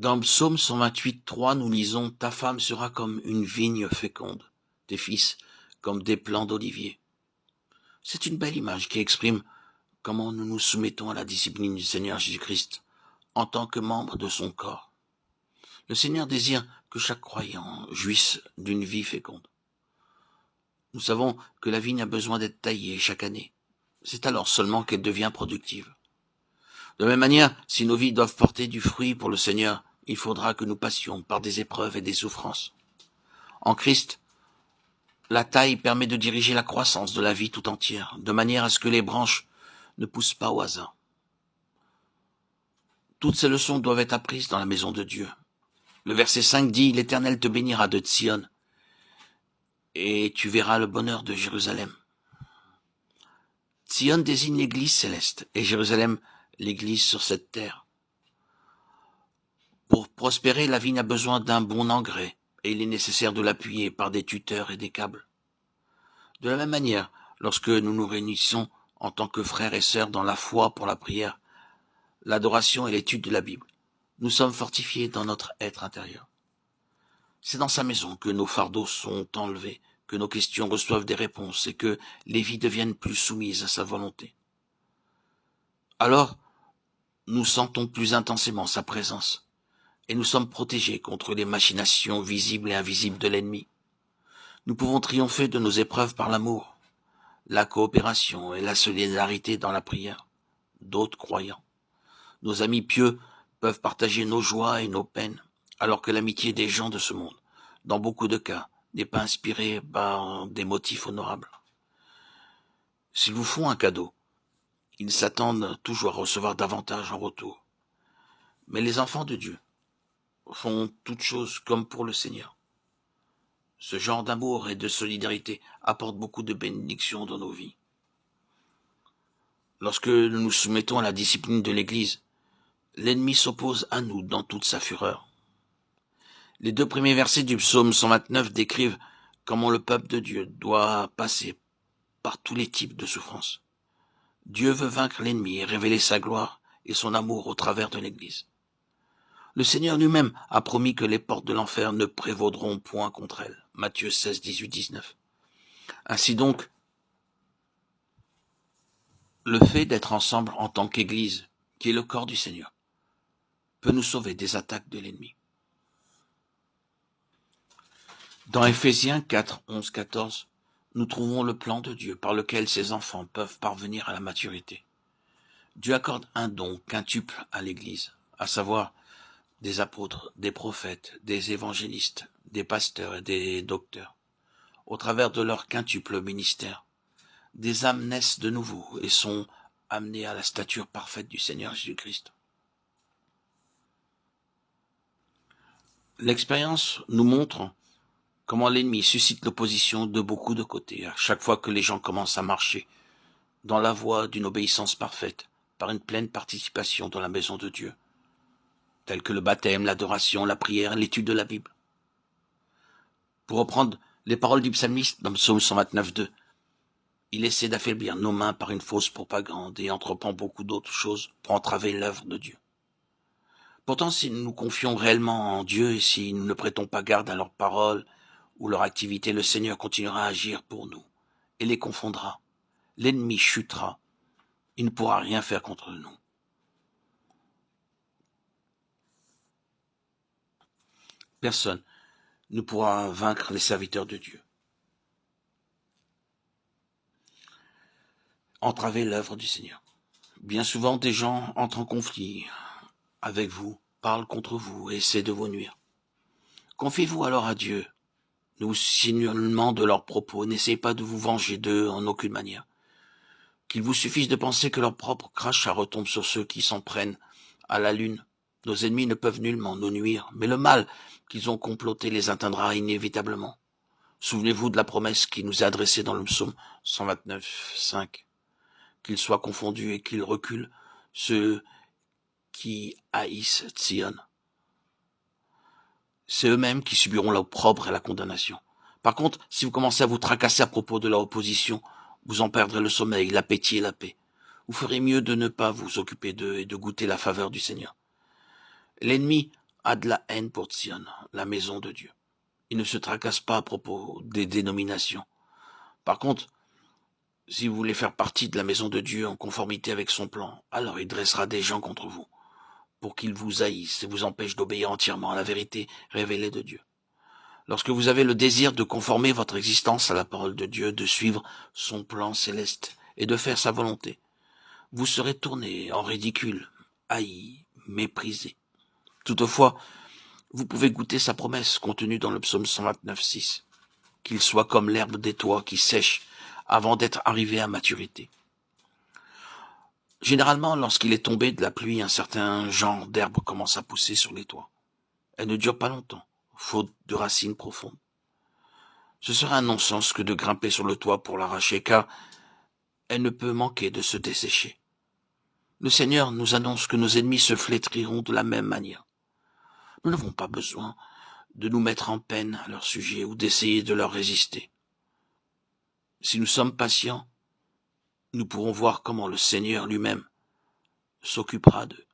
Dans Psaume 128, 3, nous lisons « Ta femme sera comme une vigne féconde, tes fils comme des plants d'olivier ». C'est une belle image qui exprime comment nous nous soumettons à la discipline du Seigneur Jésus-Christ en tant que membre de son corps. Le Seigneur désire que chaque croyant jouisse d'une vie féconde. Nous savons que la vigne a besoin d'être taillée chaque année. C'est alors seulement qu'elle devient productive. De la même manière, si nos vies doivent porter du fruit pour le Seigneur, il faudra que nous passions par des épreuves et des souffrances. En Christ, la taille permet de diriger la croissance de la vie tout entière, de manière à ce que les branches ne poussent pas au hasard. Toutes ces leçons doivent être apprises dans la maison de Dieu. Le verset 5 dit « L'Éternel te bénira de Sion, et tu verras le bonheur de Jérusalem. » Sion désigne l'Église céleste, et Jérusalem, l'Église sur cette terre. Pour prospérer, la vigne a besoin d'un bon engrais, et il est nécessaire de l'appuyer par des tuteurs et des câbles. De la même manière, lorsque nous nous réunissons en tant que frères et sœurs dans la foi pour la prière, l'adoration et l'étude de la Bible, nous sommes fortifiés dans notre être intérieur. C'est dans sa maison que nos fardeaux sont enlevés, que nos questions reçoivent des réponses et que les vies deviennent plus soumises à sa volonté. Alors, nous sentons plus intensément sa présence et nous sommes protégés contre les machinations visibles et invisibles de l'ennemi. Nous pouvons triompher de nos épreuves par l'amour, la coopération et la solidarité dans la prière d'autres croyants. Nos amis pieux peuvent partager nos joies et nos peines, alors que l'amitié des gens de ce monde, dans beaucoup de cas, n'est pas inspirée par des motifs honorables. S'ils vous font un cadeau, ils s'attendent toujours à recevoir davantage en retour. Mais les enfants de Dieu font toutes choses comme pour le Seigneur. Ce genre d'amour et de solidarité apporte beaucoup de bénédictions dans nos vies. Lorsque nous nous soumettons à la discipline de l'Église, l'ennemi s'oppose à nous dans toute sa fureur. Les 2 premiers versets du psaume 129 décrivent comment le peuple de Dieu doit passer par tous les types de souffrances. Dieu veut vaincre l'ennemi et révéler sa gloire et son amour au travers de l'Église. Le Seigneur lui-même a promis que les portes de l'enfer ne prévaudront point contre elle. Matthieu 16, 18, 19. Ainsi donc, le fait d'être ensemble en tant qu'Église, qui est le corps du Seigneur, peut nous sauver des attaques de l'ennemi. Dans Éphésiens 4, 11, 14, nous trouvons le plan de Dieu par lequel ses enfants peuvent parvenir à la maturité. Dieu accorde un don quintuple à l'Église, à savoir des apôtres, des prophètes, des évangélistes, des pasteurs et des docteurs. Au travers de leur quintuple ministère, des âmes naissent de nouveau et sont amenées à la stature parfaite du Seigneur Jésus-Christ. L'expérience nous montre comment l'ennemi suscite l'opposition de beaucoup de côtés à chaque fois que les gens commencent à marcher dans la voie d'une obéissance parfaite par une pleine participation dans la maison de Dieu, tels que le baptême, l'adoration, la prière, l'étude de la Bible. Pour reprendre les paroles du psalmiste dans le psaume 129, 2, il essaie d'affaiblir nos mains par une fausse propagande et entreprend beaucoup d'autres choses pour entraver l'œuvre de Dieu. Pourtant, si nous nous confions réellement en Dieu et si nous ne prêtons pas garde à leurs paroles ou leur activité, le Seigneur continuera à agir pour nous et les confondra. L'ennemi chutera. Il ne pourra rien faire contre nous. Personne ne pourra vaincre les serviteurs de Dieu. Entraver l'œuvre du Seigneur. Bien souvent, des gens entrent en conflit avec vous, parlent contre vous et essaient de vous nuire. Confiez-vous alors à Dieu. Ne vous signalement de leurs propos. N'essayez pas de vous venger d'eux en aucune manière. Qu'il vous suffise de penser que leur propre crachat retombe sur ceux qui s'en prennent à la lune. Nos ennemis ne peuvent nullement nous nuire, mais le mal qu'ils ont comploté les atteindra inévitablement. Souvenez-vous de la promesse qui nous est adressée dans le psaume 129, 5. Qu'ils soient confondus et qu'ils reculent, ceux qui haïssent Sion. C'est eux-mêmes qui subiront l'opprobre et la condamnation. Par contre, si vous commencez à vous tracasser à propos de leur opposition, vous en perdrez le sommeil, l'appétit et la paix. Vous ferez mieux de ne pas vous occuper d'eux et de goûter la faveur du Seigneur. L'ennemi a de la haine pour Tzion, la maison de Dieu. Il ne se tracasse pas à propos des dénominations. Par contre, si vous voulez faire partie de la maison de Dieu en conformité avec son plan, alors il dressera des gens contre vous, pour qu'ils vous haïssent et vous empêchent d'obéir entièrement à la vérité révélée de Dieu. Lorsque vous avez le désir de conformer votre existence à la parole de Dieu, de suivre son plan céleste et de faire sa volonté, vous serez tourné en ridicule, haï, méprisé. Toutefois, vous pouvez goûter sa promesse contenue dans le psaume 129,6, qu'il soit comme l'herbe des toits qui sèche avant d'être arrivé à maturité. Généralement, lorsqu'il est tombé de la pluie, un certain genre d'herbe commence à pousser sur les toits. Elle ne dure pas longtemps, faute de racines profondes. Ce serait un non-sens que de grimper sur le toit pour l'arracher, car elle ne peut manquer de se dessécher. Le Seigneur nous annonce que nos ennemis se flétriront de la même manière. Nous n'avons pas besoin de nous mettre en peine à leur sujet ou d'essayer de leur résister. Si nous sommes patients, nous pourrons voir comment le Seigneur lui-même s'occupera d'eux.